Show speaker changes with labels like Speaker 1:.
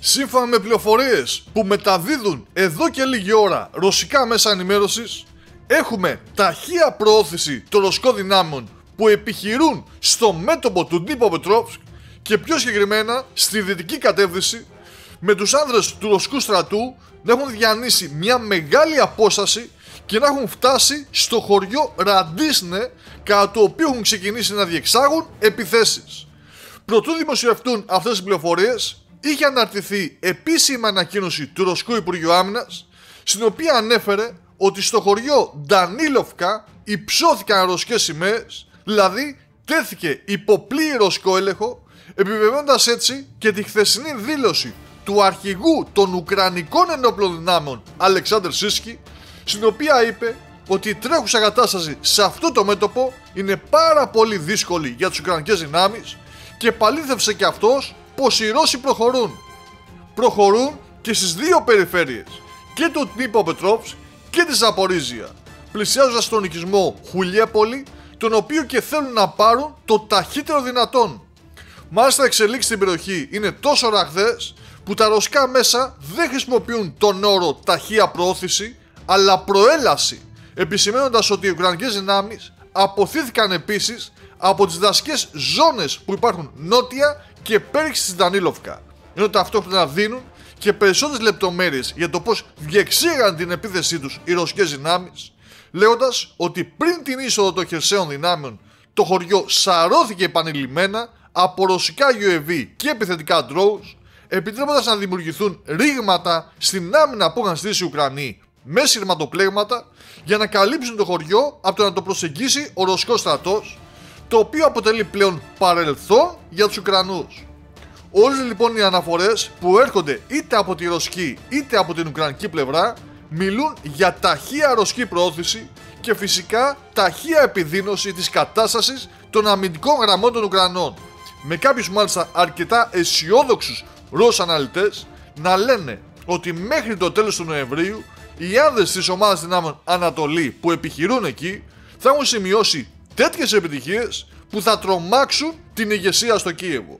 Speaker 1: Σύμφωνα με πληροφορίες που μεταδίδουν εδώ και λίγη ώρα ρωσικά μέσα ενημέρωσης, έχουμε ταχεία προώθηση των ρωσικών δυνάμεων που επιχειρούν στο μέτωπο του Ντνίπροπετρόβσκ και πιο συγκεκριμένα στη δυτική κατεύθυνση, με τους άνδρες του ρωσικού στρατού να έχουν διανύσει μια μεγάλη απόσταση και να έχουν φτάσει στο χωριό Ραντίσνε, κατά το οποίο έχουν ξεκινήσει να διεξάγουν επιθέσεις. Προτού δημοσιευτούν αυτές τις πληροφορίες, είχε αναρτηθεί επίσημη ανακοίνωση του Ρωσικού Υπουργείου Άμυνας, στην οποία ανέφερε ότι στο χωριό Ντανίλοφκα υψώθηκαν ρωσικές σημαίες, δηλαδή τέθηκε υπό πλήρη ρωσικό έλεγχο, επιβεβαιώνοντας έτσι και τη χθεσινή δήλωση του αρχηγού των Ουκρανικών ενόπλων δυνάμεων Αλεξάνδρ Σίσκι, στην οποία είπε ότι η τρέχουσα κατάσταση σε αυτό το μέτωπο είναι πάρα πολύ δύσκολη για τις Ουκρανικές δυνάμεις και παλήθευσε και αυτός πως οι Ρώσοι προχωρούν και στις δύο περιφέρειες, και το Ντνίπροπετρόβσκ και τη Ζαπορίζια, πλησιάζοντας τον οικισμό Χουλιέπολη, τον οποίο και θέλουν να πάρουν το ταχύτερο δυνατόν. Μάλιστα, εξελίξεις στην περιοχή είναι τόσο ραγδαίες που τα ρωσικά μέσα δεν χρησιμοποιούν τον όρο ταχεία προώθηση, αλλά προέλαση, επισημαίνοντας ότι οι Ουκρανικές δυνάμεις αποθήθηκαν επίσης από τις δασικές ζώνες που υπάρχουν νότια και πέριξη της Ντανίλοφκα, ενώ ταυτόχρονα δίνουν και περισσότερες λεπτομέρειες για το πώς διεξήγαν την επίθεσή τους οι ρωσικές δυνάμεις, λέγοντας ότι πριν την είσοδο των χερσαίων δυνάμεων το χωριό σαρώθηκε επανειλημμένα από ρωσικά UAV και επιθετικά drones, επιτρέποντας να δημιουργηθούν ρήγματα στην άμυνα που είχαν στήσει οι Ουκρανοί με σειρματοπλέγματα για να καλύψουν το χωριό από το να το προσεγγίσει ο ρωσικός στρατός, το οποίο αποτελεί πλέον παρελθόν για τους Ουκρανούς. Όλες λοιπόν οι αναφορές που έρχονται είτε από τη ρωσική είτε από την ουκρανική πλευρά μιλούν για ταχεία ρωσική προώθηση και φυσικά ταχεία επιδείνωση της κατάστασης των αμυντικών γραμμών των Ουκρανών, με κάποιους μάλιστα αρκετά αισιόδοξους Ρώσους αναλυτές να λένε ότι μέχρι το τέλος του Νοεμβρίου οι άνδρες της ομάδας δυνάμεων Ανατολή που επιχειρούν εκεί θα έχουν σημειώσει τέτοιες επιτυχίες που θα τρομάξουν την ηγεσία στο Κίεβο.